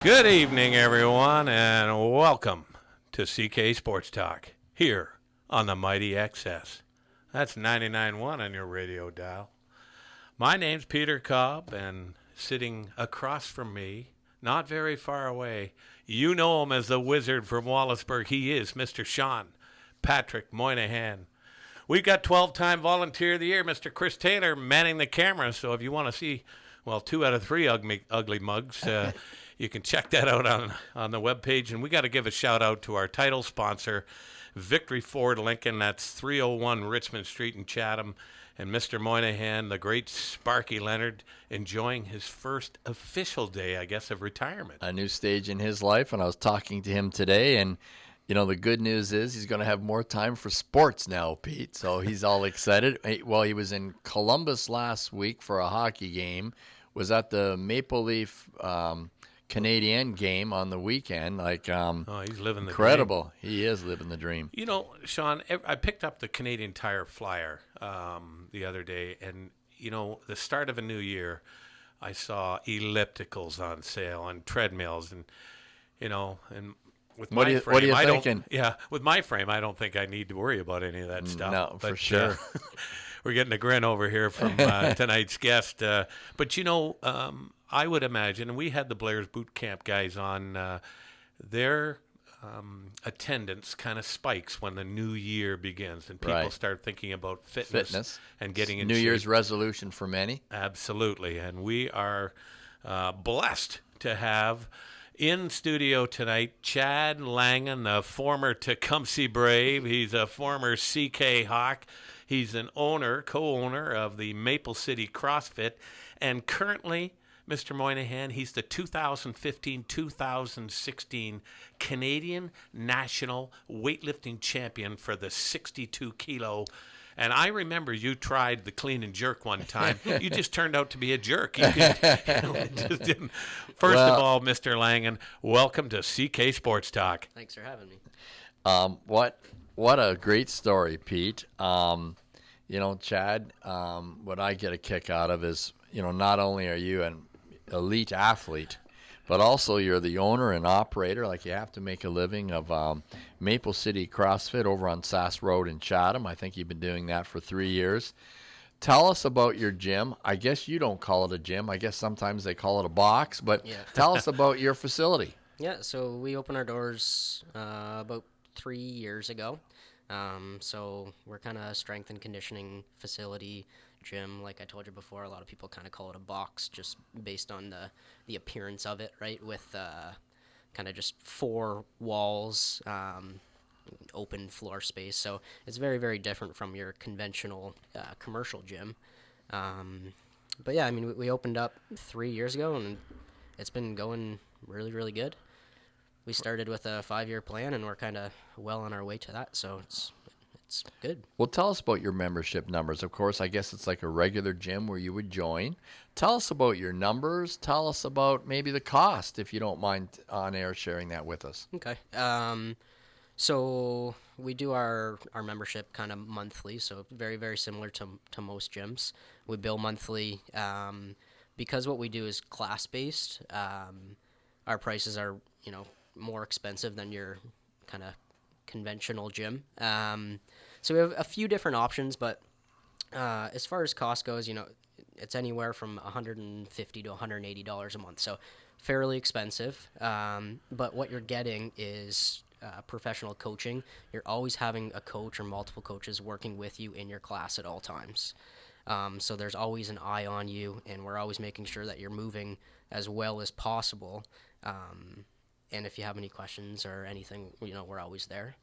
Good evening, everyone, and welcome to CK Sports Talk here on the Mighty XS. That's 99.1 on your radio dial. My name's Peter Cobb, and sitting across from me, not very far away, you know him as the wizard from Wallaceburg. He is Mr. Shawn Patrick Moynihan. We've got 12-time Volunteer of the Year, Mr. Chris Taylor, manning the camera. So if you want to see, 2 out of 3 ugly mugs, you can check that out on the webpage. And we got to give a shout-out to our title sponsor, Victory Ford Lincoln. That's 301 Richmond Street in Chatham. And Mr. Moynihan, the great Sparky Leonard, enjoying his first official day, I guess, of retirement. A new stage in his life, and I was talking to him today, and the good news is he's going to have more time for sports now, Pete. So he's all excited. Well, he was in Columbus last week for a hockey game, was at the Maple Leaf Canadian game on the weekend. He's living the dream. Incredible. He is living the dream. You know, Shawn, I picked up the Canadian Tire flyer the other day, and, the start of a new year, I saw ellipticals on sale and treadmills, and, with what are you thinking? With my frame, I don't think I need to worry about any of that stuff. No, for sure. We're getting a grin over here from tonight's guest. But, I would imagine, and we had the Blair's Boot Camp guys on, their attendance kind of spikes when the new year begins and people start thinking about fitness and getting in New shape. Year's resolution for many. Absolutely. And we are blessed to have in studio tonight, Chad Langan, the former Tecumseh Brave. He's a former CK Hawk. He's an co-owner of the Maple City CrossFit. And currently, Mr. Moynihan, he's the 2015-2016 Canadian National Weightlifting Champion for the 62-kilo. And I remember you tried the clean and jerk one time. You just turned out to be a jerk. You just didn't. First of all, Mr. Langan, welcome to CK Sports Talk. Thanks for having me. What a great story, Pete. Chad, what I get a kick out of is, not only are you an elite athlete, but also you're the owner and operator, like you have to make a living, of Maple City CrossFit over on Sass Road in Chatham. I think you've been doing that for 3 years. Tell us about your gym. I guess you don't call it a gym. I guess sometimes they call it a box, but tell us about your facility. Yeah, so we opened our doors about 3 years ago. So we're kind of a strength and conditioning facility gym. Like I told you before, a lot of people kind of call it a box just based on the appearance of it, right? With kind of just 4 walls, open floor space. So it's very, very different from your conventional commercial gym. But yeah, I mean, we opened up 3 years ago, and it's been going really, really good. We started with a 5-year plan, and we're kind of well on our way to that, so it's good. Well, tell us about your membership numbers. Of course, I guess it's like a regular gym where you would join. Tell us about your numbers. Tell us about maybe the cost, if you don't mind on air sharing that with us. Okay. So we do our membership kind of monthly, so very, very similar to most gyms. We bill monthly. Because what we do is class-based, our prices are, more expensive than your kind of conventional gym. So we have a few different options, but as far as cost goes, it's anywhere from $150 to $180 a month. So fairly expensive. But what you're getting is professional coaching. You're always having a coach or multiple coaches working with you in your class at all times. So there's always an eye on you, and we're always making sure that you're moving as well as possible. And if you have any questions or anything, we're always there.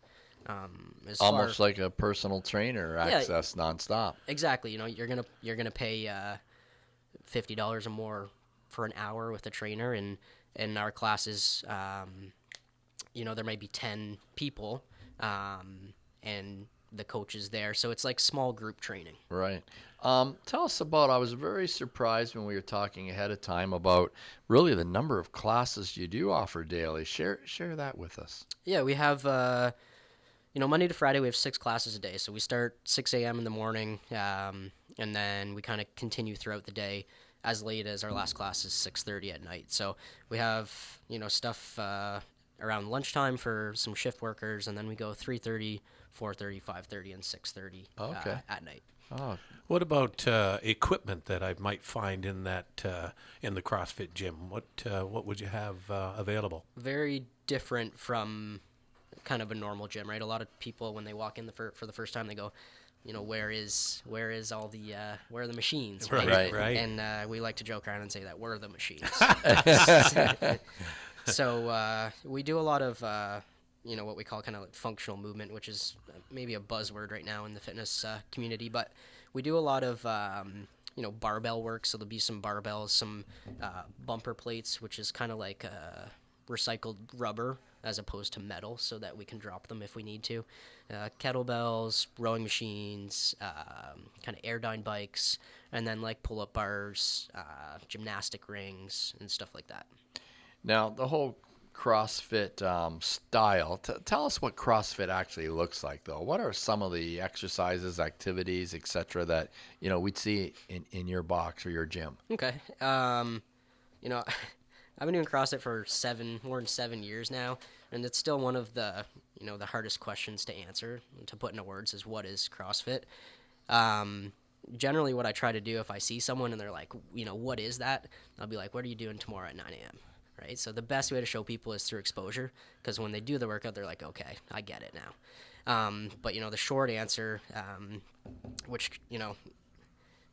Almost like a personal trainer access nonstop. Exactly. You're gonna pay $50 or more for an hour with a trainer, and in our classes, there might be 10 people, and the coach is there, so it's like small group training. Right. Tell us about, I was very surprised when we were talking ahead of time about really the number of classes you do offer daily. Share that with us. Yeah, we have, Monday to Friday we have 6 classes a day. So we start 6 a.m. in the morning, and then we kind of continue throughout the day. as late as our last class is 6:30 at night. So we have, stuff around lunchtime for some shift workers, and then we go 3:30, 4:30, 5:30, and 6:30 Okay. at night. Oh, What about equipment that I might find in that in the CrossFit gym? What would you have available? Very different from kind of a normal gym, right? A lot of people, when they walk in for the first time, they go, where is all the where are the machines, Right. And we like to joke around and say that we're the machines. So we do a lot of what we call kind of like functional movement, which is maybe a buzzword right now in the fitness community, but we do a lot of barbell work. So there'll be some barbells, some bumper plates, which is kind of like recycled rubber as opposed to metal, so that we can drop them if we need to. Kettlebells, rowing machines, kind of Airdyne bikes, and then like pull-up bars, gymnastic rings, and stuff like that. now the whole CrossFit style. Tell us what CrossFit actually looks like, though. What are some of the exercises, activities, etc., that we'd see in your box or your gym? Okay. I've been doing CrossFit for more than 7 years now, and it's still one of the the hardest questions to answer, to put into words, is what is CrossFit. Generally, what I try to do if I see someone and they're like, what is that? I'll be like, what are you doing tomorrow at 9 a.m.? Right? So the best way to show people is through exposure, because when they do the workout, they're like, okay, I get it now. But the short answer, which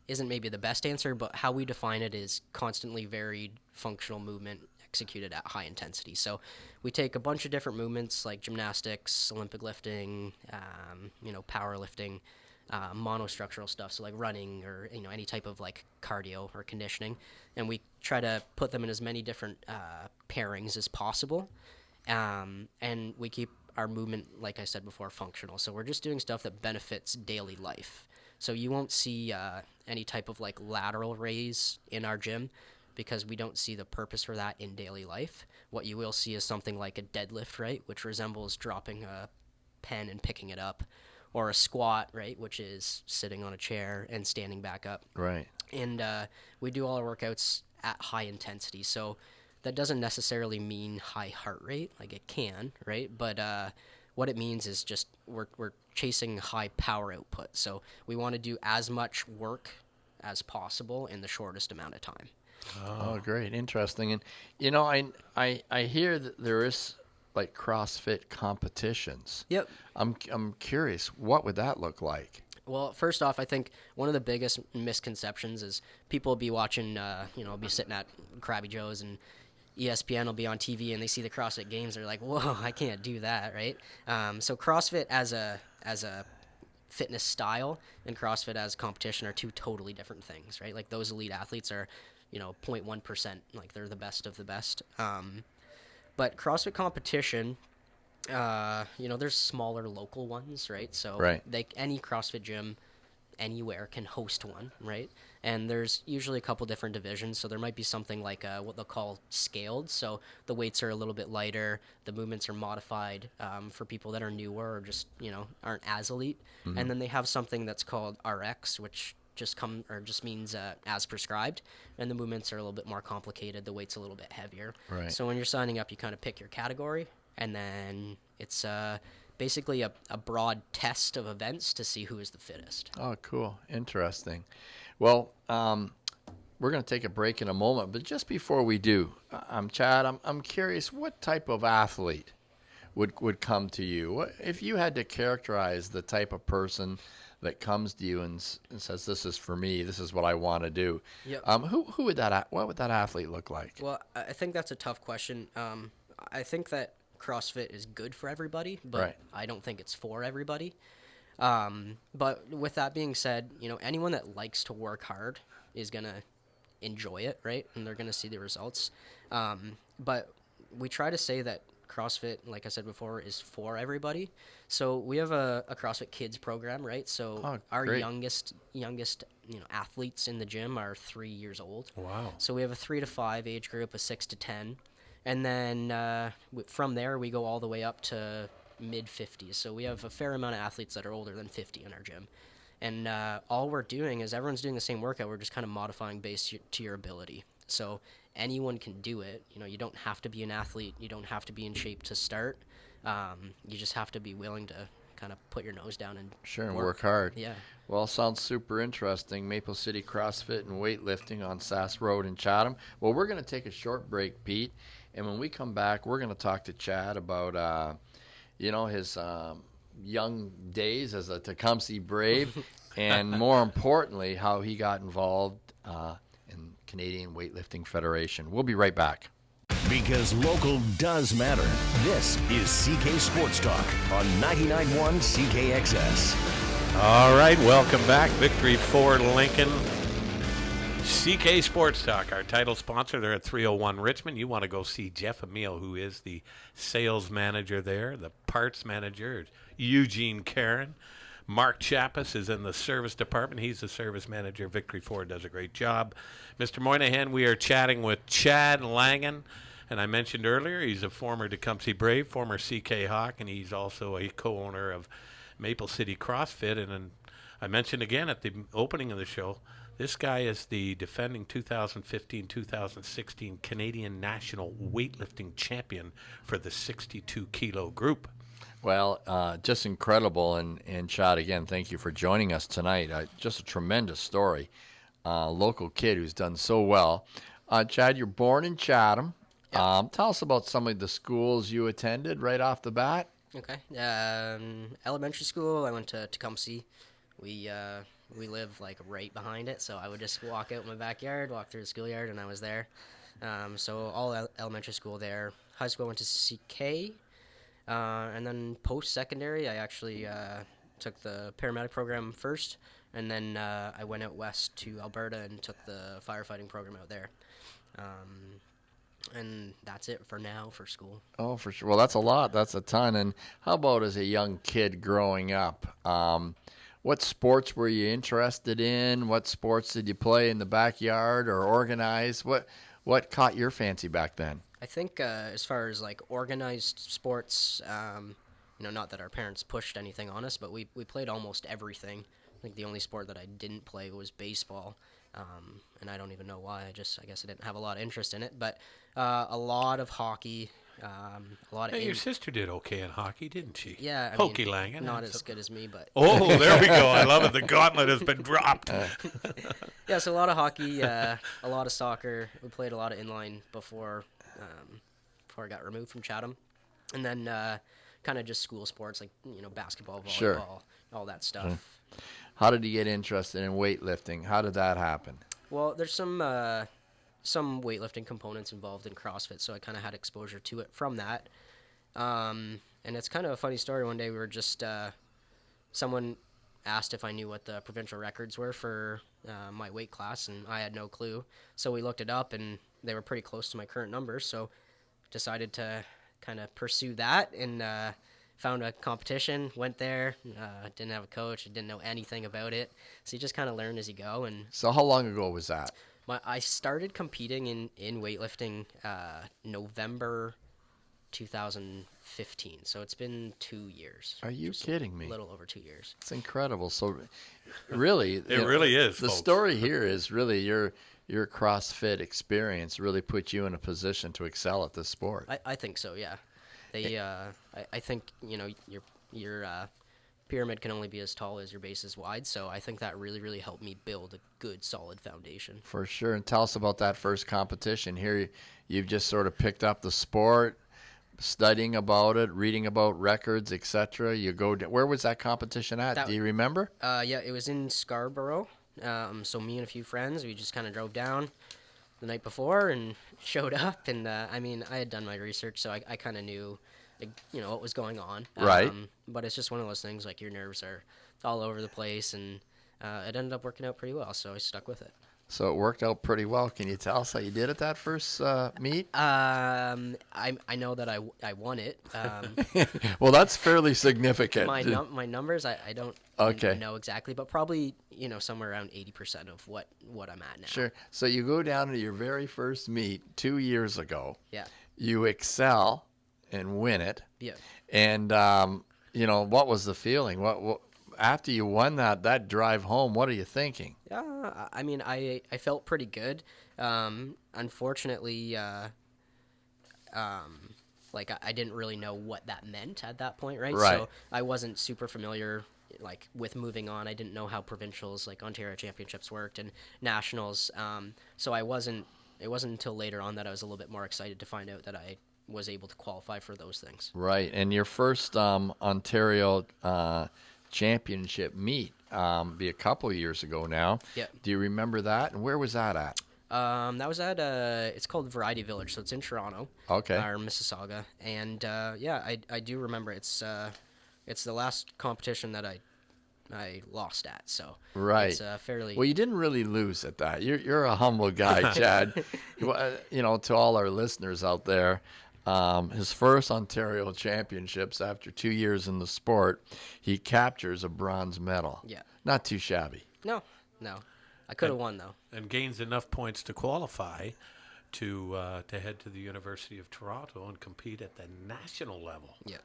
isn't maybe the best answer, but how we define it is constantly varied functional movement executed at high intensity. So we take a bunch of different movements like gymnastics, Olympic lifting, powerlifting, monostructural stuff, so like running or any type of like cardio or conditioning, and we try to put them in as many different pairings as possible, and we keep our movement, like I said before, functional. So we're just doing stuff that benefits daily life. So you won't see any type of like lateral raise in our gym, because we don't see the purpose for that in daily life. What you will see is something like a deadlift, right, which resembles dropping a pen and picking it up, or a squat, right, which is sitting on a chair and standing back up. Right. And we do all our workouts at high intensity. So that doesn't necessarily mean high heart rate. Like, it can, right? But what it means is just we're chasing high power output. So we want to do as much work as possible in the shortest amount of time. Oh, great. Interesting. And, I hear that there is like CrossFit competitions. Yep. I'm curious, what would that look like? Well, first off, I think one of the biggest misconceptions is people will be watching, be sitting at Krabby Joe's, and ESPN will be on TV, and they see the CrossFit Games. They're like, whoa, I can't do that, right? So CrossFit as a fitness style and CrossFit as competition are two totally different things, right? Like, those elite athletes are, 0.1%, like they're the best of the best. But CrossFit competition, there's smaller local ones, right? So Right. Any CrossFit gym anywhere can host one, right? And there's usually a couple different divisions. So there might be something like what they'll call scaled. So the weights are a little bit lighter, the movements are modified for people that are newer or just aren't as elite. Mm-hmm. And then they have something that's called RX, which just means as prescribed, and the movements are a little bit more complicated. The weight's a little bit heavier. Right. So when you're signing up, you kind of pick your category, and then it's basically a broad test of events to see who is the fittest. Oh, cool. Interesting. Well, we're going to take a break in a moment, but just before we do, Chad, I'm curious, what type of athlete would come to you? If you had to characterize the type of person that comes to you and says, "This is for me. This is what I want to do." Yep. What would that athlete look like? Well, I think that's a tough question. I think that CrossFit is good for everybody, but Right. I don't think it's for everybody. But with that being said, anyone that likes to work hard is gonna enjoy it, right? And they're gonna see the results. But we try to say that CrossFit, like I said before, is for everybody. So we have a CrossFit Kids program, right? So our great. youngest athletes in the gym are 3 years old. Wow. So we have a 3 to 5 age group, a 6 to 10, and then from there we go all the way up to mid 50s. So we have a fair amount of athletes that are older than 50 in our gym. And all we're doing is everyone's doing the same workout. We're just kind of modifying based to your ability. So anyone can do it. You don't have to be an athlete. You don't have to be in shape to start. You just have to be willing to kind of put your nose down and work hard. Yeah. Well, sounds super interesting. Maple City CrossFit and weightlifting on Sass Road in Chatham. Well, we're going to take a short break, Pete, and when we come back, we're going to talk to Chad about, his young days as a Tecumseh Brave, and more importantly, how he got involved in Canadian Weightlifting Federation. We'll be right back. Because local does matter. This is CK Sports Talk on 99.1 CKXS. All right, welcome back. Victory Ford Lincoln. CK Sports Talk, our title sponsor. They're at 301 Richmond. You want to go see Jeff Emile, who is the sales manager there, the parts manager, Eugene Karen. Mark Chappis is in the service department. He's the service manager. Victory Ford does a great job. Mr. Moynihan, we are chatting with Chad Langan. And I mentioned earlier, he's a former Tecumseh Brave, former CK Hawk, and he's also a co-owner of Maple City CrossFit. And then I mentioned again at the opening of the show, this guy is the defending 2015-2016 Canadian National Weightlifting Champion for the 62-kilo group. Well, just incredible. And Chad, again, thank you for joining us tonight. Just a tremendous story. Local kid who's done so well. Chad, you're born in Chatham. Yep. Tell us about some of the schools you attended right off the bat. Okay. Elementary school, I went to Tecumseh. We live like right behind it, so I would just walk out in my backyard, walk through the schoolyard, and I was there. So all elementary school there. High school I went to CK, and then post-secondary I actually took the paramedic program first, and then I went out west to Alberta and took the firefighting program out there. And that's it for now for school. Oh, for sure. Well, that's a lot. That's a ton. And how about as a young kid growing up? What sports were you interested in? What sports did you play in the backyard or organize? What caught your fancy back then? I think as far as like organized sports, not that our parents pushed anything on us, but we played almost everything. I think the only sport that I didn't play was baseball. And I don't even know why. I guess I didn't have a lot of interest in it. But a lot of hockey, a lot of. Hey, your sister did okay in hockey, didn't she? Yeah, Pokey Langan. Not as good as me, but. Oh, there we go. I love it. The gauntlet has been dropped. Yeah, so a lot of hockey, a lot of soccer. We played a lot of inline before I got removed from Chatham, and then kind of just school sports like basketball, volleyball, sure. all that stuff. Sure. How did you get interested in weightlifting? How did that happen? Well, there's some weightlifting components involved in CrossFit, so I kind of had exposure to it from that. And it's kind of a funny story. One day we were just someone asked if I knew what the provincial records were for my weight class, and I had no clue. So we looked it up, and they were pretty close to my current numbers, so decided to kind of pursue that and found a competition, went there, didn't have a coach, didn't know anything about it. So you just kind of learn as you go. And so how long ago was that? I started competing in weightlifting November 2015. So it's been 2 years. Are you kidding me? A little over 2 years. It's incredible. So really, it really is. The folks. story here is really your CrossFit experience really put you in a position to excel at this sport. I think so, yeah. I think your pyramid can only be as tall as your base is wide, so I think that really, really helped me build a good, solid foundation. For sure. And tell us about that first competition. Here you've just sort of picked up the sport, studying about it, reading about records, etc. You go. Where was that competition at? Do you remember? Yeah, it was in Scarborough. So me and a few friends, we just kind of drove down the night before and showed up, and I had done my research, so I kind of knew what was going on. Right. But it's just one of those things, like your nerves are all over the place, and it ended up working out pretty well, so I stuck with it. So it worked out pretty well. Can you tell us how you did at that first meet? I know that I won it. Well, that's fairly significant. My numbers, I don't know exactly, but probably somewhere around 80% of what I'm at now. Sure. So you go down to your very first meet 2 years ago. Yeah. You excel and win it. Yeah. And what was the feeling? What after you won that drive home, what are you thinking? Yeah, I mean, I felt pretty good. Unfortunately, like I didn't really know what that meant at that point, right? Right. So I wasn't super familiar, like with moving on. I didn't know how provincials, like Ontario Championships, worked and nationals. So I wasn't. It wasn't until later on that I was a little bit more excited to find out that I was able to qualify for those things. Right, and your first Ontario championship meet be a couple of years ago now. Yep. Do you remember that? And where was that at? That was at it's called Variety Village, so it's in Toronto, Okay. or Mississauga, and yeah, I do remember it's the last competition that I lost at, so Right. it's fairly. Well, you didn't really lose at that. You're a humble guy, Chad. You know, to all our listeners out there, his first Ontario championships after 2 years in the sport, he captures a bronze medal. Yeah. Not too shabby. No, I could have won though. And gains enough points to qualify to head to the University of Toronto and compete at the national level. Yeah.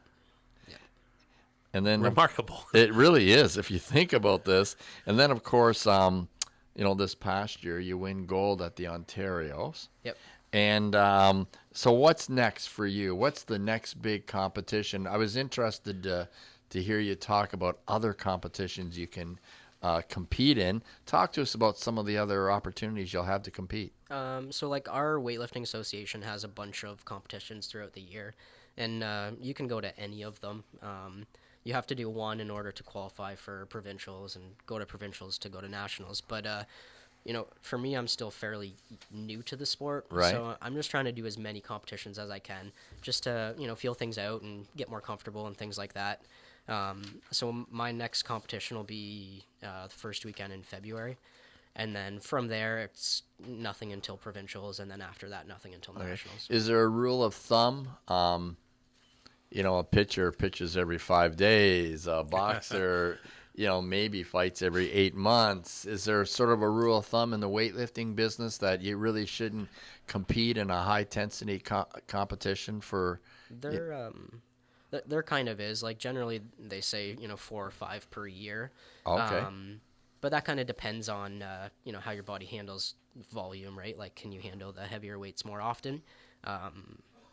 And then Remarkable. it really is if you think about this. And then, of course, you know, this past year you win gold at the Ontarios. Yep. And so what's next for you? What's the next big competition? I was interested to hear you talk about other competitions you can compete in. Talk to us about some of the other opportunities you'll have to compete. So like our weightlifting association has a bunch of competitions throughout the year, and you can go to any of them. You have to do one in order to qualify for provincials and go to provincials to go to nationals. But, you know, for me, I'm still fairly new to the sport. Right. So I'm just trying to do as many competitions as I can just to, you know, feel things out and get more comfortable and things like that. So my next competition will be the first weekend in February. And then from there, it's nothing until provincials. And then after that, nothing until nationals. Is there a rule of thumb? You know, a pitcher pitches every 5 days. A boxer, you know, maybe fights every 8 months. Is there sort of a rule of thumb in the weightlifting business that you really shouldn't compete in a high-intensity competition for? There kind of is. Like, generally, they say, you know, 4 or 5 per year. Okay. But that kind of depends on, you know, how your body handles volume, right? Like, can you handle the heavier weights more often?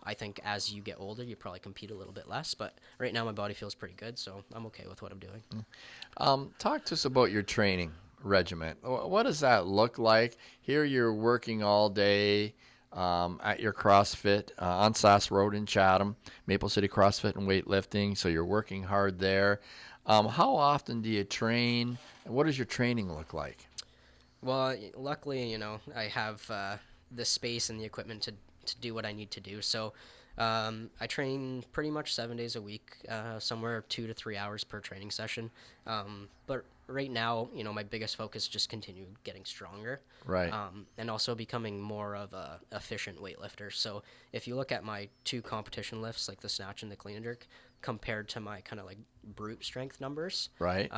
I think as you get older, you probably compete a little bit less. But right now, my body feels pretty good, so I'm okay with what I'm doing. Talk to us about your training regimen. What does that look like? Here you're working all day at your CrossFit on Sass Road in Chatham, Maple City CrossFit and weightlifting, so you're working hard there. How often do you train? What does your training look like? Well, luckily, you know, I have the space and the equipment to do what I need to do. So I train pretty much 7 days a week, somewhere 2 to 3 hours per training session. But right now, you know, my biggest focus is just continue getting stronger. Right. And also becoming more of a efficient weightlifter. So if you look at my 2 competition lifts, like the snatch and the clean and jerk, compared to my kind of like brute strength numbers, Right.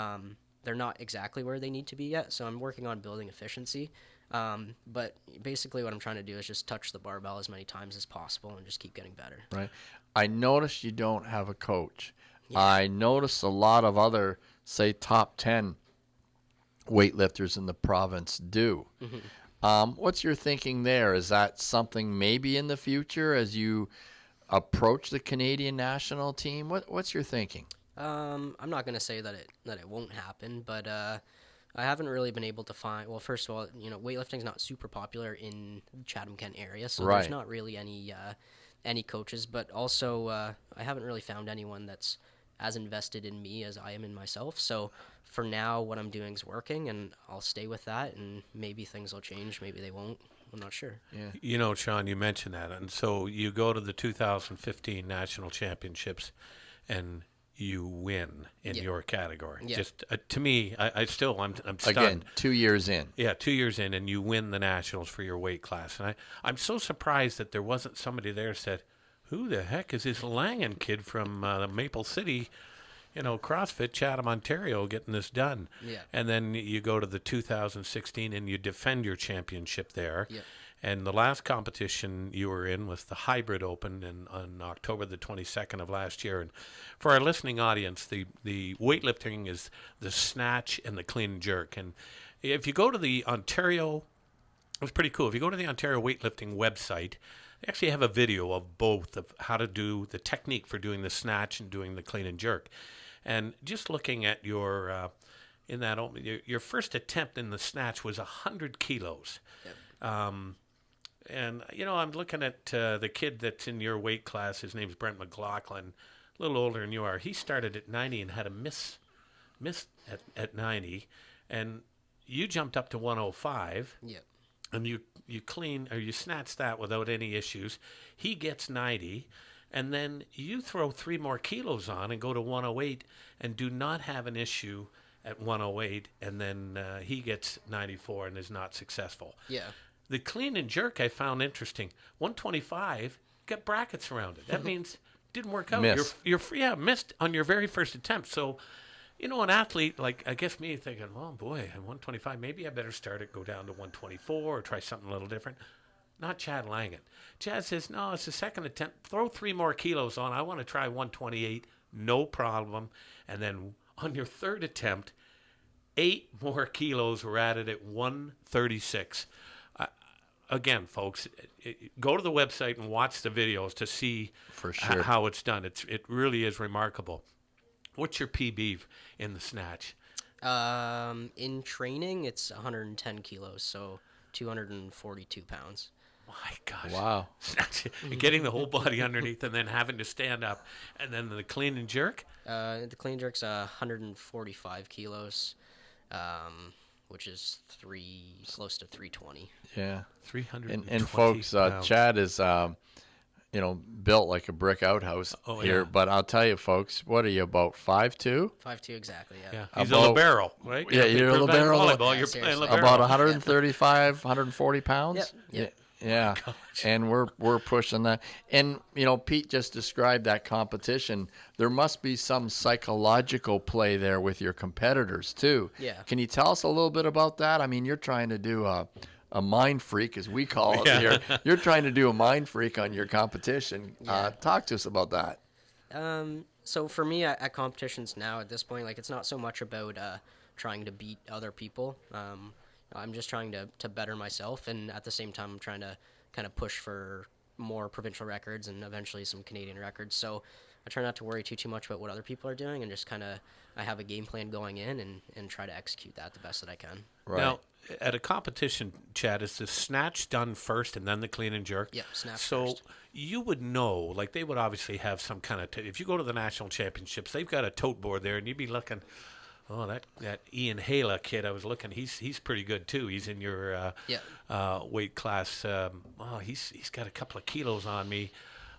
They're not exactly where they need to be yet. So I'm working on building efficiency. But basically what I'm trying to do is just touch the barbell as many times as possible and just keep getting better. Right. I noticed you don't have a coach. Yeah. I noticed a lot of other, say, top 10 weightlifters in the province do. Mm-hmm. What's your thinking there? Is that something maybe in the future as you approach the Canadian national team? What's your thinking? I'm not going to say that it won't happen, but I haven't really been able to find. Well, first of all, you know, weightlifting is not super popular in Chatham-Kent area, so Right. there's not really any coaches. But also, I haven't really found anyone that's as invested in me as I am in myself. So for now, what I'm doing is working, and I'll stay with that. And maybe things will change, maybe they won't. I'm not sure. Yeah. You know, Shawn, you mentioned that. And so you go to the 2015 National Championships and you win in Yeah. your category. Yeah. Just to me, I'm stunned. Again, 2 years in. Yeah, 2 years in, and you win the nationals for your weight class. And I'm so surprised that there wasn't somebody there who said, who the heck is this Langan kid from Maple City, you know, CrossFit, Chatham, Ontario, getting this done? Yeah. And then you go to the 2016 and you defend your championship there. Yeah. And the last competition you were in was the Hybrid Open on October the 22nd of last year. And for our listening audience, the weightlifting is the snatch and the clean and jerk. And if you go to the Ontario, it was pretty cool. If you go to the Ontario weightlifting website, they actually have a video of both, of how to do the technique for doing the snatch and doing the clean and jerk. And just looking at your in that your first attempt in the snatch was 100 kilos. Yep. And I'm looking at the kid that's in your weight class. His name's Brent McLaughlin, a little older than you are. He started at 90 and had a miss at 90, and you jumped up to 105. Yep. And you snatch that without any issues. He gets 90, and then you throw 3 more kilos on and go to 108 and do not have an issue at 108, and then he gets 94 and is not successful. Yeah. The clean and jerk I found interesting. 125 got brackets around it. That means didn't work out. Miss. You're missed on your very first attempt. So, an athlete, like, I guess me thinking, well, boy, at 125, maybe I better go down to 124 or try something a little different. Not Chad Langan. Chad says, no, it's the second attempt. Throw 3 more kilos on. I want to try 128. No problem. And then on your third attempt, 8 more kilos were added at 136. Again, folks, go to the website and watch the videos to see For sure. how it's done. It really is remarkable. What's your PB in the snatch? In training, it's 110 kilos, so 242 pounds. My gosh. Wow. Getting the whole body underneath and then having to stand up. And then the clean and jerk? The clean jerk's 145 kilos, which is close to 320. Yeah. 320 And folks, pounds. Chad is built like a brick outhouse here. Yeah. But I'll tell you, folks, what are you, about 5'2"? 5'2", exactly, Yeah, yeah. he's About- a libero, right? Yeah, you're a playing libero. Volleyball, Yeah, you're seriously. playing libero. About 135, 140 pounds? Yep. Yeah. And we're pushing that. And, Pete just described that competition. There must be some psychological play there with your competitors, too. Yeah. Can you tell us a little bit about that? I mean, you're trying to do a mind freak, as we call it here. You're trying to do a mind freak on your competition. Yeah. Talk to us about that. So for me at competitions now at this point, like, it's not so much about trying to beat other people. I'm just trying to better myself, and at the same time I'm trying to kind of push for more provincial records and eventually some Canadian records. So I try not to worry too much about what other people are doing, and just kind of I have a game plan going in and try to execute that the best that I can. Right. Now, at a competition, Chad, is the snatch done first and then the clean and jerk? Yep, snatch so first. You would know, like, they would obviously have some kind of, if you go to the national championships, they've got a tote board there, and you'd be looking, oh, that Ian Hala kid, I was looking, he's pretty good too. He's in your weight class. He's got a couple of kilos on me.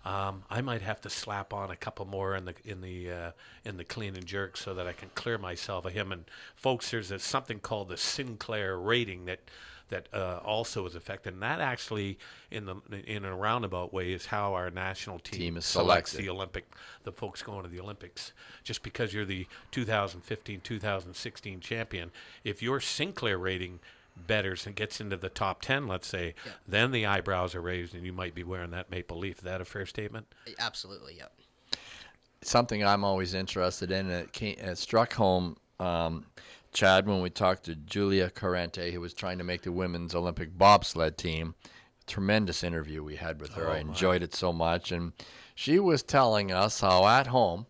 I might have to slap on a couple more in the clean and jerk so that I can clear myself of him. And folks, there's something called the Sinclair rating that also is affected, and that actually, in a roundabout way, is how our national team is selects selected. the folks going to the Olympics. Just because you're the 2015, 2016 champion, if your Sinclair rating betters and gets into the top 10, let's say, then the eyebrows are raised and you might be wearing that maple leaf. Is that a fair statement? Absolutely, yep. Something I'm always interested in, and it struck home, Chad, when we talked to Julia Carente, who was trying to make the women's Olympic bobsled team. Tremendous interview we had with her. I enjoyed it so much. And she was telling us how at home,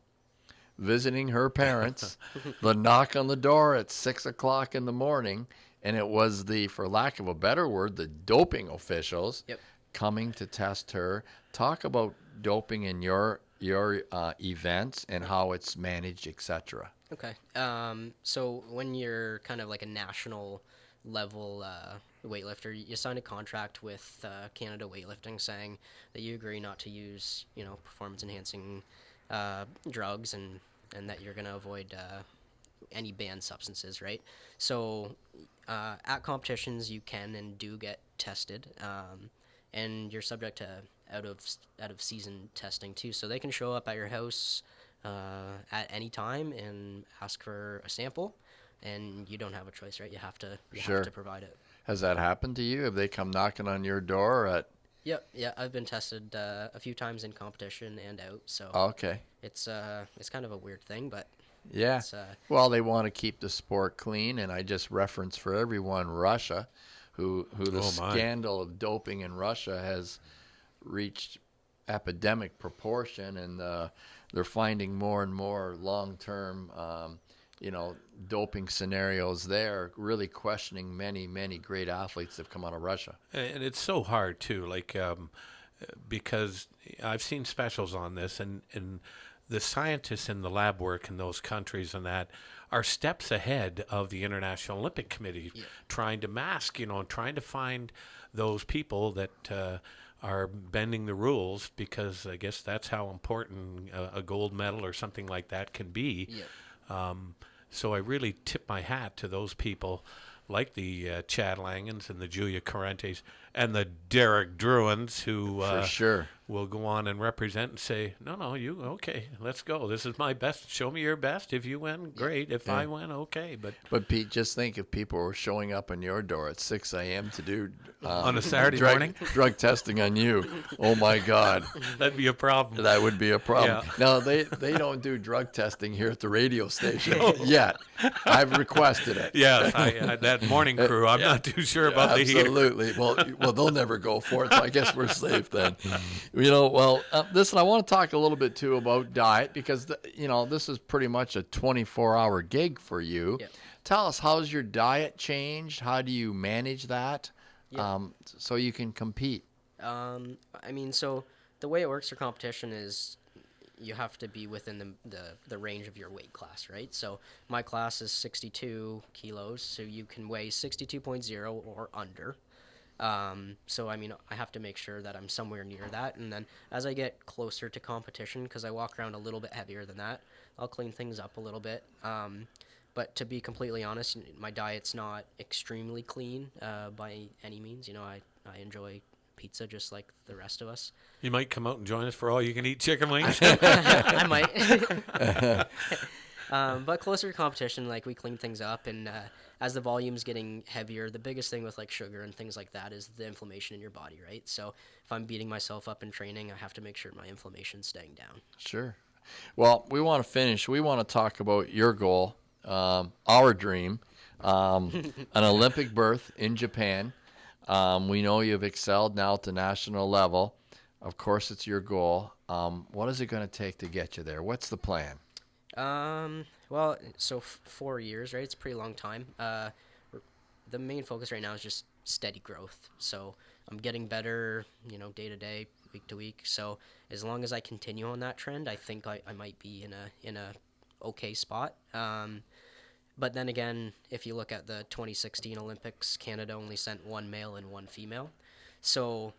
visiting her parents, the knock on the door at 6 o'clock in the morning, and it was for lack of a better word, the doping officials coming to test her. Talk about doping in your events and how it's managed, etc. Okay. So when you're kind of like a national level weightlifter, you sign a contract with Canada Weightlifting saying that you agree not to use, performance enhancing drugs and that you're going to avoid any banned substances, right? So at competitions, you can and do get tested, and you're subject to out of season testing too. So they can show up at your house at any time and ask for a sample, and you don't have a choice, right? You have to provide it. Has that happened to you? Have they come knocking on your door at? Yep, yeah, I've been tested a few times in competition and out, so Okay. it's kind of a weird thing, but Yeah. it's, Well, they want to keep the sport clean, and I just referenced for everyone Russia, who the scandal of doping in Russia has reached epidemic proportion, and they're finding more and more long-term, doping scenarios there, really questioning many great athletes that have come out of Russia. And it's so hard too, like because I've seen specials on this, and the scientists in the lab work in those countries and that are steps ahead of the International Olympic Committee, trying to mask, trying to find those people that are bending the rules, because I guess that's how important a gold medal or something like that can be. So I really tip my hat to those people like the Chad Langans and the Julia Correntes and the Derek Druins, who For sure. will go on and represent and say, no, you, okay, let's go. This is my best. Show me your best. If you win, great. If I win, okay. But Pete, just think if people were showing up on your door at 6 a.m. to do on a Saturday morning drug testing on you. Oh my God, that'd be a problem. That would be a problem. Yeah. No, they don't do drug testing here at the radio station yet. I've requested it. Yes, that morning crew. I'm not too sure about the heater. Absolutely. Well, they'll never go for it, so I guess we're safe then. Listen, I want to talk a little bit too about diet, because this is pretty much a 24-hour gig for you. Yep. Tell us, how's your diet changed? How do you manage that so you can compete? So the way it works for competition is you have to be within the range of your weight class, right? So my class is 62 kilos, so you can weigh 62.0 or under. I have to make sure that I'm somewhere near that, and then as I get closer to competition, because I walk around a little bit heavier than that, I'll clean things up a little bit. But to be completely honest, my diet's not extremely clean by any means. I enjoy pizza just like the rest of us. You might come out and join us for all you can eat chicken wings. I might. But closer to competition, like, we clean things up, and as the volume's getting heavier, the biggest thing with like sugar and things like that is the inflammation in your body, right? So if I'm beating myself up in training, I have to make sure my inflammation's staying down. Sure. Well, we want to finish. We want to talk about your goal, our dream, an Olympic berth in Japan. We know you've excelled now at the national level. Of course, it's your goal. What is it going to take to get you there? What's the plan? 4 years, right? It's a pretty long time. The main focus right now is just steady growth. So I'm getting better, day to day, week to week. So as long as I continue on that trend, I think I might be in a okay spot. But then again, if you look at the 2016 Olympics, Canada only sent one male and one female. So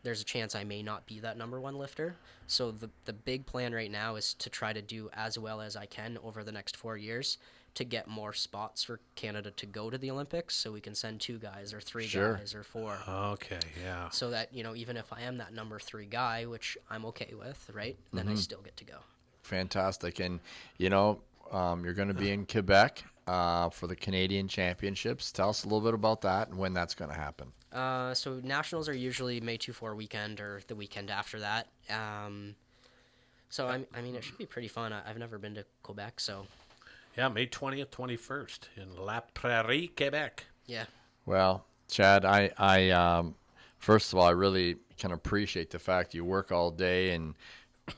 there's a chance I may not be that number one lifter. So the big plan right now is to try to do as well as I can over the next 4 years to get more spots for Canada to go to the Olympics, so we can send 2 guys or 3 guys or 4. Okay, yeah. So that, even if I am that number 3 guy, which I'm okay with, right, then I still get to go. Fantastic. And, you're going to be in Quebec for the Canadian Championships. Tell us a little bit about that and when that's going to happen. So nationals are usually May 2-4 weekend or the weekend after that. It should be pretty fun. I've never been to Quebec, so. Yeah, May 20th, 21st in La Prairie, Quebec. Yeah. Well, Chad, I first of all, I really can appreciate the fact you work all day, and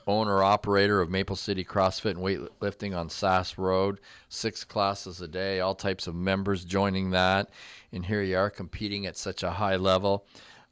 owner-operator of Maple City CrossFit and Weightlifting on Sass Road, 6 classes a day, all types of members joining that, and here you are competing at such a high level.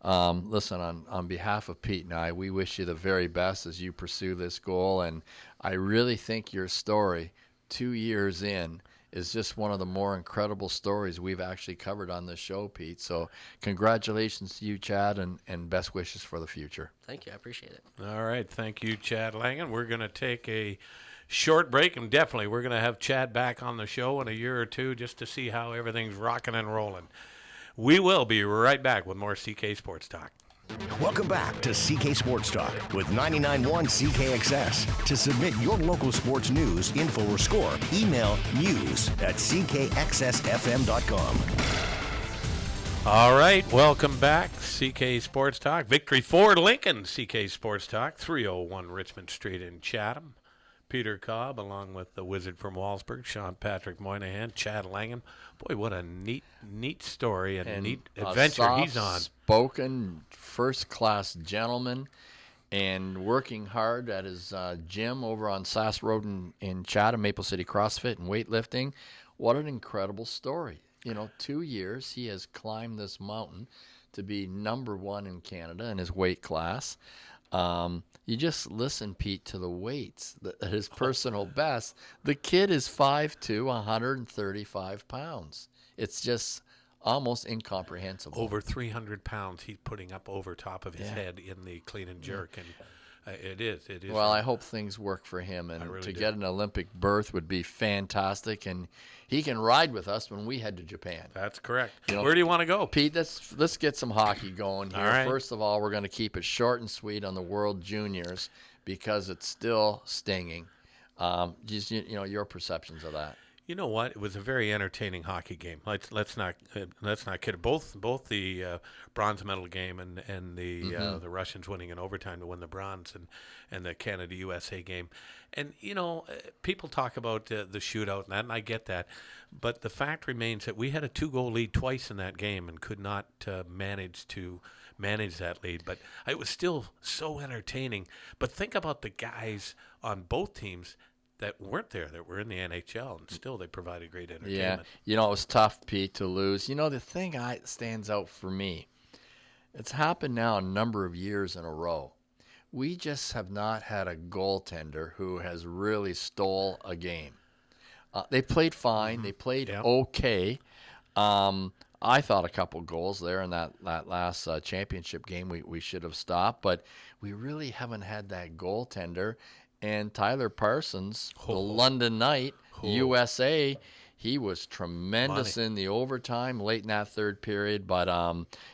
Listen, on behalf of Pete and I, we wish you the very best as you pursue this goal, and I really think your story 2 years in is just one of the more incredible stories we've actually covered on this show, Pete. So congratulations to you, Chad, and best wishes for the future. Thank you. I appreciate it. All right. Thank you, Chad Langan. We're going to take a short break, and definitely we're going to have Chad back on the show in a year or two just to see how everything's rocking and rolling. We will be right back with more CK Sports Talk. Welcome back to CK Sports Talk with 99.1 CKXS. To submit your local sports news, info, or score, email news@ckxsfm.com. All right, welcome back, CK Sports Talk. Victory for Lincoln, CK Sports Talk, 301 Richmond Street in Chatham. Peter Cobb, along with the Wizard from Walsburg, Shawn Patrick Moynihan, Chad Langan. Boy, what a neat story and neat adventure he's on. Spoken, first-class gentleman, and working hard at his gym over on Sass Road in Chatham, Maple City CrossFit and weightlifting. What an incredible story. 2 years he has climbed this mountain to be number one in Canada in his weight class. You just listen, Pete, to the weights, his personal best. The kid is 5'2", 135 pounds. It's just almost incomprehensible. Over 300 pounds he's putting up over top of his head in the clean and jerk. And it is. Well, I hope things work for him, and really to do. get an Olympic berth would be fantastic, and he can ride with us when we head to Japan. That's correct. Where do you want to go? Pete, let's get some hockey going here. All right. First of all, we're going to keep it short and sweet on the World Juniors because it's still stinging. Just your perceptions of that. You know what? It was a very entertaining hockey game. Let's not kid. Both the bronze medal game and the Russians winning in overtime to win the bronze and the Canada USA game. And people talk about the shootout and that, and I get that, but the fact remains that we had a 2-goal lead twice in that game and could not manage that lead. But it was still so entertaining. But think about the guys on both teams that weren't there, that were in the NHL, and still they provided great entertainment. Yeah, it was tough, Pete, to lose. The thing stands out for me, it's happened now a number of years in a row. We just have not had a goaltender who has really stole a game. They played fine. They played okay. I thought a couple goals there in that last championship game we should have stopped, but we really haven't had that goaltender. And Tyler Parsons, the London Knight, USA, he was tremendous in the overtime late in that third period. But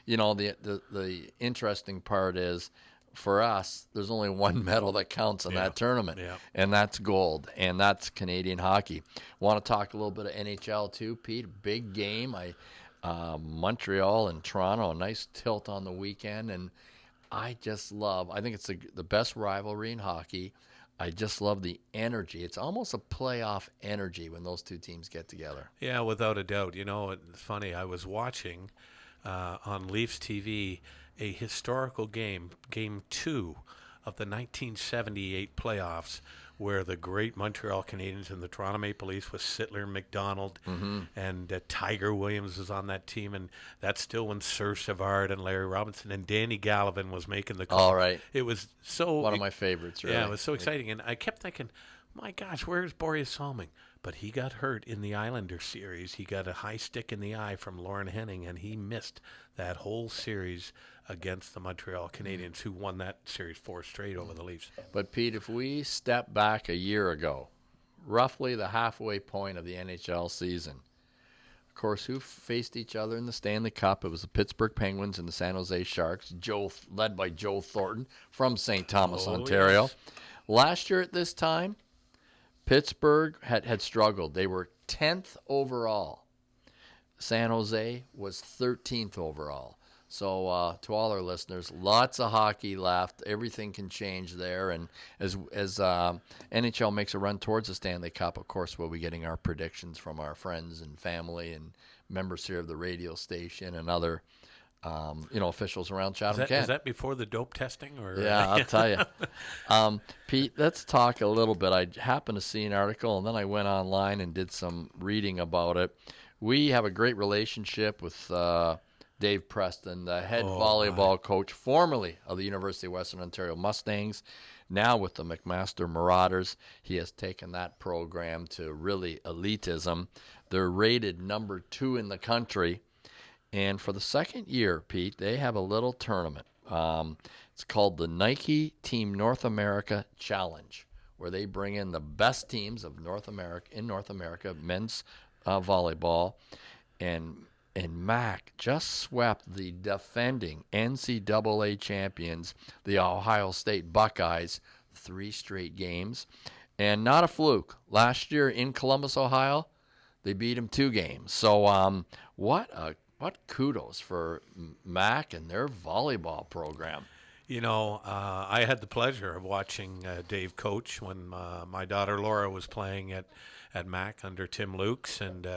the interesting part is, for us, there's only one medal that counts in that tournament, and that's gold, and that's Canadian hockey. Want to talk a little bit of NHL too, Pete? Big game. Montreal and Toronto, a nice tilt on the weekend, and I think it's the best rivalry in hockey. I just love the energy. It's almost a playoff energy when those two teams get together. Yeah, without a doubt. It's funny. I was watching on Leafs TV a historical game, Game 2 of the 1978 playoffs, where the great Montreal Canadiens and the Toronto Maple Leafs with Sittler, McDonald, and Tiger Williams was on that team, and that's still when Sir Savard and Larry Robinson and Danny Gallivan was making the call. All right. It was one of my favorites, really. Yeah, it was so exciting, and I kept thinking, my gosh, where's Boreas Salming? But he got hurt in the Islander series. He got a high stick in the eye from Lauren Henning, and he missed that whole series against the Montreal Canadiens, who won that series 4 straight over the Leafs. But, Pete, if we step back a year ago, roughly the halfway point of the NHL season, of course, who faced each other in the Stanley Cup? It was the Pittsburgh Penguins and the San Jose Sharks, led by Joe Thornton from St. Thomas, Ontario. Yes. Last year at this time, Pittsburgh had struggled. They were 10th overall. San Jose was 13th overall. So to all our listeners, lots of hockey left. Everything can change there. And as NHL makes a run towards the Stanley Cup, of course, we'll be getting our predictions from our friends and family and members here of the radio station and other officials around Chatham Kent. Is that before the dope testing? Or? Yeah, I'll tell you. Pete, let's talk a little bit. I happened to see an article, and then I went online and did some reading about it. We have a great relationship with Dave Preston, the head volleyball coach, formerly of the University of Western Ontario Mustangs, now with the McMaster Marauders. He has taken that program to really elitism. They're rated number 2 in the country. And for the second year, Pete, they have a little tournament. It's called the Nike Team North America Challenge, where they bring in the best teams of North America, men's volleyball. And Mac just swept the defending NCAA champions, the Ohio State Buckeyes, 3 straight games. And not a fluke. Last year in Columbus, Ohio, they beat them 2 games. So what a what kudos for Mac and their volleyball program. You know, I had the pleasure of watching Dave coach when my daughter Laura was playing at Mac under Tim Lukes, and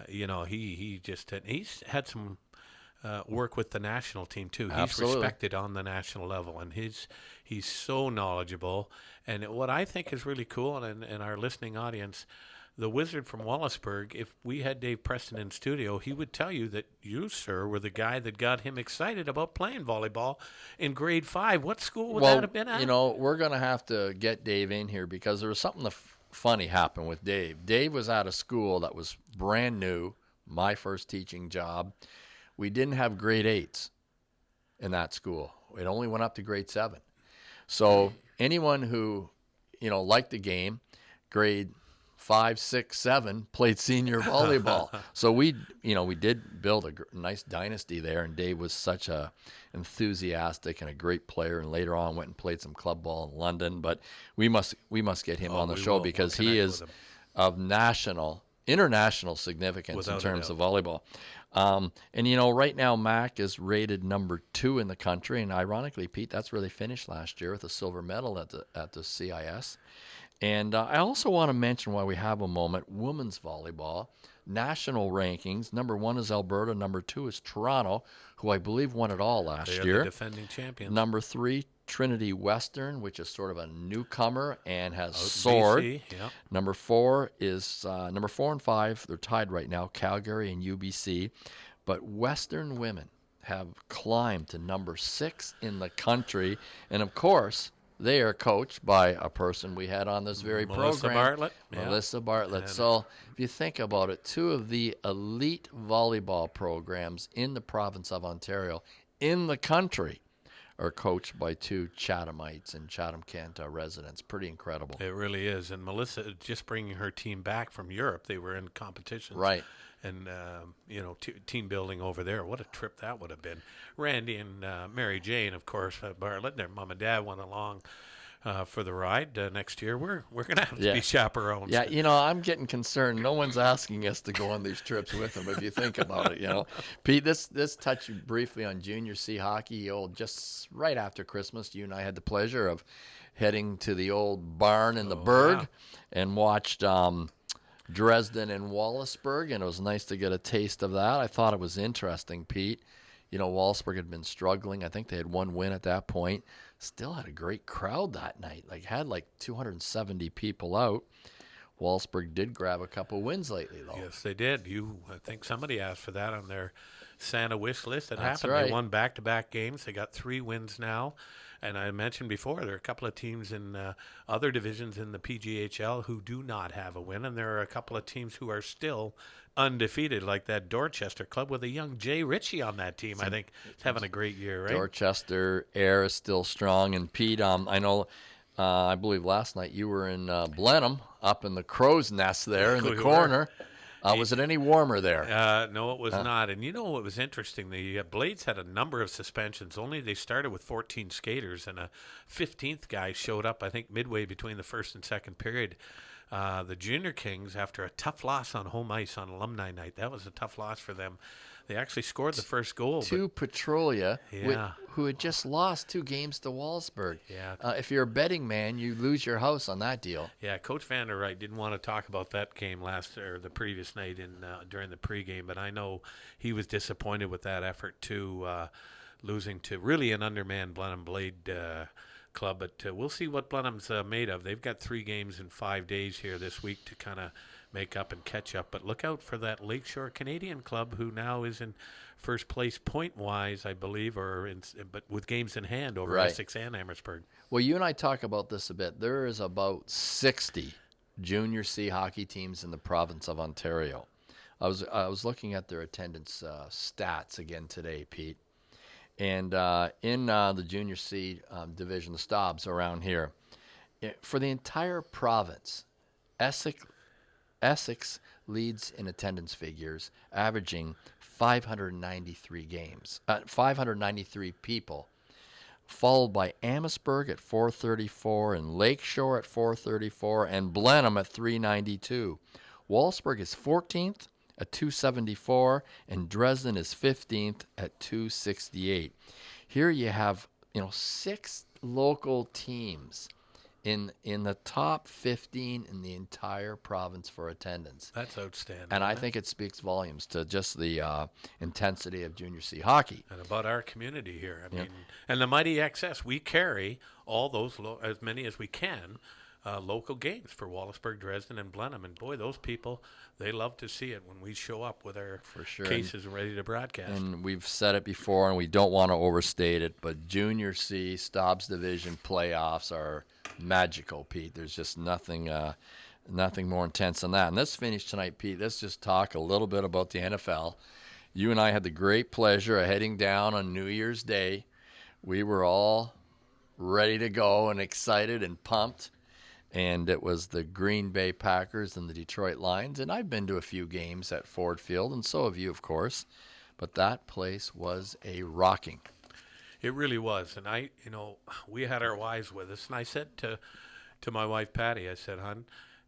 you know, he's had some work with the national team too. He's Absolutely. respected on the national level, and he's so knowledgeable. And what I think is really cool, and our listening audience, the Wizard from Wallaceburg, if we had Dave Preston in studio, he would tell you that you, sir, were the guy that got him excited about playing volleyball in grade 5. What school would that have been at? You know, we're going to have to get Dave in here because there was something funny happened with Dave. Dave was at a school that was brand new, my first teaching job. We didn't have grade 8s in that school. It only went up to grade 7. So anyone who, you know, liked the game, grade 5, 6, 7, played senior volleyball. So we did build a nice dynasty there, and Dave was such a enthusiastic and a great player, and later on went and played some club ball in London. But we must get him on the show because he is of international significance Without in terms a of volleyball. And you know, right now Mac is rated number 2 in the country, and ironically, Pete, that's where they finished last year with a silver medal at the CIS. And I also want to mention, while we have a moment, women's volleyball national rankings. Number 1 is Alberta. Number 2 is Toronto, who I believe won it all last They are year. the defending champions. Number 3, Trinity Western, which is sort of a newcomer and has soared. BC, yeah. Number 4 and 5. They're tied right now, Calgary and UBC. But Western women have climbed to number 6 in the country, and of course, they are coached by a person we had on this very Melissa program, Bartlett. Yeah. Melissa Bartlett. And So if you think about it, 2 of the elite volleyball programs in the province of Ontario, in the country, are coached by 2 Chathamites and Chatham-Kent residents. Pretty incredible. It really is. And Melissa, just bringing her team back from Europe, they were in competitions. Right. And, you know, team building over there. What a trip that would have been. Randy and Mary Jane, of course, Bartlett, their mom and dad went along for the ride. Next year, we're going to have to be chaperones. Yeah, you know, I'm getting concerned. No one's asking us to go on these trips with them, if you think about it, you know. Pete, this touched briefly on junior C hockey. Just right after Christmas, you and I had the pleasure of heading to the old barn in the Berg and watched Dresden and Wallaceburg, and it was nice to get a taste of that. I thought it was interesting, Pete. You know, Wallaceburg had been struggling. I think they had 1 win at that point. Still had a great crowd that night. Had 270 people out. Wallaceburg did grab a couple wins lately, though. Yes, they did. I think somebody asked for that on their Santa wish list. It That's happened. right. They won back-to-back games. They got 3 wins now. And I mentioned before, there are a couple of teams in other divisions in the PGHL who do not have a win, and there are a couple of teams who are still undefeated, like that Dorchester club with a young Jay Ritchie on that team. I think is having a great year, right? Dorchester air is still strong. And Pete, I know, I believe last night you were in Blenheim, up in the crow's nest there in the corner. Was it any warmer there? No, it was not. And you know what was interesting? The Blades had a number of suspensions. Only they started with 14 skaters, and a 15th guy showed up, I think, midway between the first and second period. The Junior Kings, after a tough loss on home ice on alumni night, that was a tough loss for them. They actually scored the first goal. To Petrolia, Yeah. who had just lost 2 games to Wallaceburg. Yeah. If you're a betting man, you lose your house on that deal. Yeah, Coach Van der Wright didn't want to talk about that game the previous night during the pregame, but I know he was disappointed with that effort too, losing to really an undermanned Blenheim Blade club. But we'll see what Blenheim's made of. They've got 3 games in 5 days here this week to kind of make up and catch up. But look out for that Lakeshore Canadian club, who now is in first place point-wise, I believe, but with games in hand over Essex and Amherstburg. Well, you and I talk about this a bit. There is about 60 junior C hockey teams in the province of Ontario. I was looking at their attendance stats again today, Pete. And in the junior C division, the Staubs around here, for the entire province, Essex leads in attendance figures, averaging 593 people, followed by Amherstburg at 434 and Lakeshore at 434 and Blenheim at 392. Wallaceburg is 14th at 274, and Dresden is 15th at 268. Here you have, 6 local teams in the top 15 in the entire province for attendance. That's outstanding. And I think it speaks volumes to just the intensity of Junior C hockey. And about our community here. I mean, and the Mighty XS, we carry all those, as many as we can, local games for Wallaceburg, Dresden, and Blenheim. And boy, those people, they love to see it when we show up with our cases ready to broadcast. And we've said it before, and we don't want to overstate it, but Junior C Stobbs Division playoffs are magical, Pete. There's just nothing more intense than that. And let's finish tonight, Pete. Let's just talk a little bit about the NFL. You and I had the great pleasure of heading down on New Year's Day. We were all ready to go and excited and pumped. And it was the Green Bay Packers and the Detroit Lions. And I've been to a few games at Ford Field, and so have you, of course. But that place was a rocking. It really was. And we had our wives with us. And I said to my wife, Patty, I said, hon,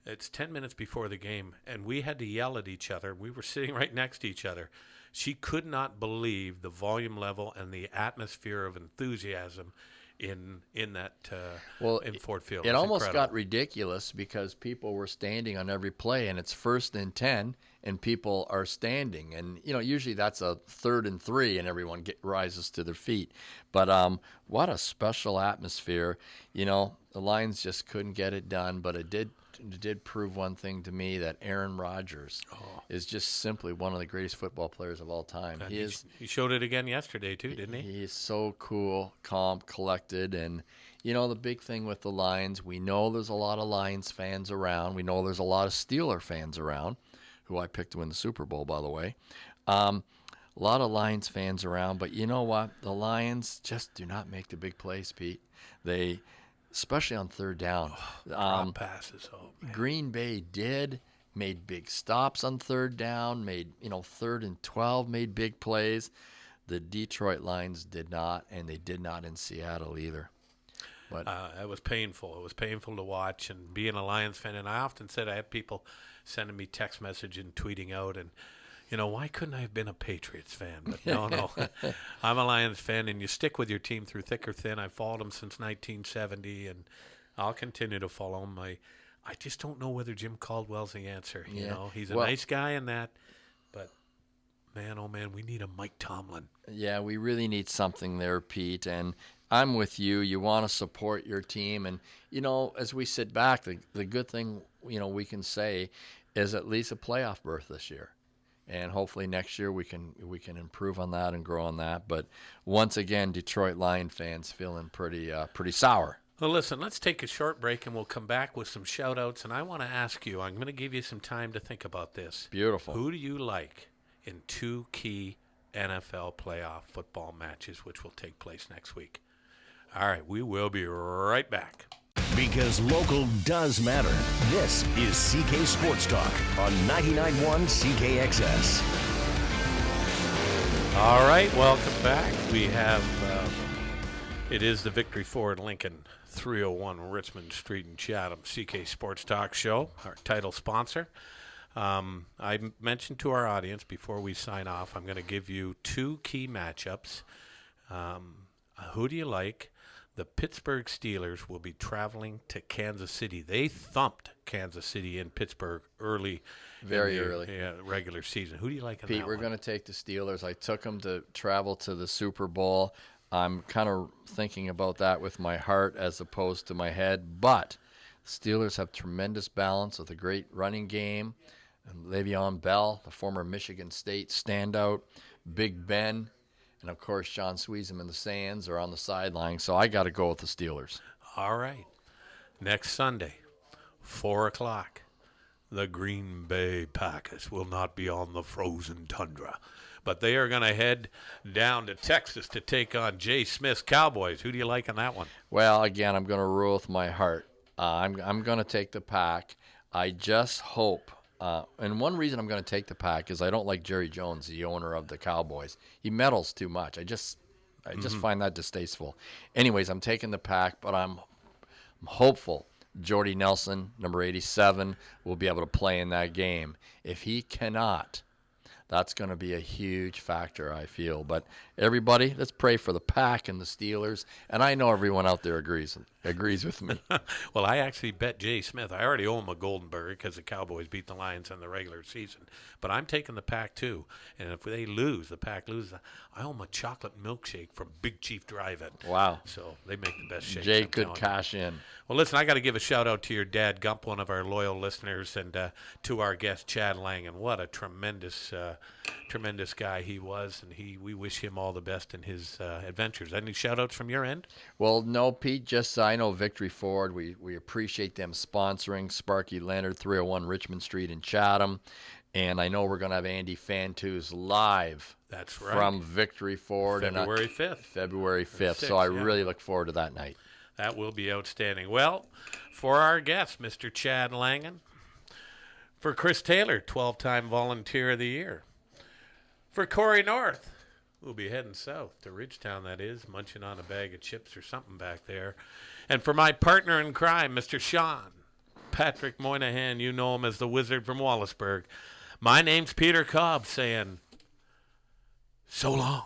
it's 10 minutes before the game. And we had to yell at each other. We were sitting right next to each other. She could not believe the volume level and the atmosphere of enthusiasm in Ford Field. It almost got ridiculous because people were standing on every play, and it's 1st and 10, and people are standing. And, usually that's a 3rd and 3, and everyone rises to their feet. But what a special atmosphere. The Lions just couldn't get it done, but it did prove one thing to me, that Aaron Rodgers is just simply one of the greatest football players of all time. He showed it again yesterday too, didn't he? He is so cool, calm, collected, and the big thing with the Lions, we know there's a lot of Lions fans around. We know there's a lot of Steeler fans around, who I picked to win the Super Bowl, by the way. A lot of Lions fans around, but you know what? The Lions just do not make the big plays, Pete. Especially on 3rd down. Drop passes. Green Bay made big stops on 3rd down, made, 3rd and 12, made big plays. The Detroit Lions did not, and they did not in Seattle either. But it was painful. It was painful to watch, and being a Lions fan, and I often said I had people sending me text message and tweeting out, and why couldn't I have been a Patriots fan? But no. I'm a Lions fan, and you stick with your team through thick or thin. I've followed them since 1970, and I'll continue to follow them. I just don't know whether Jim Caldwell's the answer. He's a nice guy in that, but man, oh man, we need a Mike Tomlin. Yeah, we really need something there, Pete, and I'm with you. You want to support your team, and, as we sit back, the good thing, we can say is at least a playoff berth this year. And hopefully next year we can improve on that and grow on that. But once again, Detroit Lion fans feeling pretty sour. Well, listen, let's take a short break, and we'll come back with some shout-outs. And I want to ask you, I'm going to give you some time to think about this. Beautiful. Who do you like in 2 key NFL playoff football matches, which will take place next week? All right, we will be right back. Because local does matter. This is CK Sports Talk on 99.1 CKXS. All right, welcome back. We have, it is the Victory Ford Lincoln 301 Richmond Street in Chatham CK Sports Talk show, our title sponsor. I mentioned to our audience before we sign off, I'm going to give you 2 key matchups. Who do you like? The Pittsburgh Steelers will be traveling to Kansas City. They thumped Kansas City in Pittsburgh early. Very early. Yeah, regular season. Who do you like in Pete, that we're going to take the Steelers. I took them to travel to the Super Bowl. I'm kind of thinking about that with my heart as opposed to my head. But Steelers have tremendous balance with a great running game. And Le'Veon Bell, the former Michigan State standout, Big Ben, and, of course, John Sweezum and the Sands are on the sideline, so I got to go with the Steelers. All right. Next Sunday, 4 o'clock, the Green Bay Packers will not be on the frozen tundra, but they are going to head down to Texas to take on Jay Smith's Cowboys. Who do you like in that one? Well, again, I'm going to rule with my heart. I'm going to take the Pack. I just hope and one reason I'm going to take the Pack is I don't like Jerry Jones, the owner of the Cowboys. He meddles too much. I just find that distasteful. Anyways, I'm taking the Pack, but I'm hopeful Jordy Nelson, number 87, will be able to play in that game. If he cannot, That's going to be a huge factor, I feel. But everybody, let's pray for the Pack and the Steelers. And I know everyone out there agrees with me. Well, I actually bet Jay Smith. I already owe him a Golden Burger because the Cowboys beat the Lions in the regular season. But I'm taking the Pack too. And if they lose, the Pack loses, I owe him a chocolate milkshake from Big Chief Drive-In. Wow. So they make the best shakes. Jay could cash in. Well, listen, I got to give a shout-out to your dad, Gump, one of our loyal listeners, and to our guest, Chad Langan. What a tremendous guy he was, and we wish him all the best in his adventures. Any shout-outs from your end? Well, no, Pete, just I know Victory Ford. We appreciate them sponsoring Sparky Leonard, 301 Richmond Street in Chatham. And I know we're going to have Andy Fantus live. That's right. From Victory Ford. February 5th. February 5th. So I really look forward to that night. That will be outstanding. Well, for our guest, Mr. Chad Langan. For Chris Taylor, 12-time Volunteer of the Year. For Corey North, we'll be heading south to Ridgetown, that is, munching on a bag of chips or something back there. And for my partner in crime, Mr. Shawn, Patrick Moynihan, you know him as the Wizard from Wallaceburg. My name's Peter Cobb saying, so long.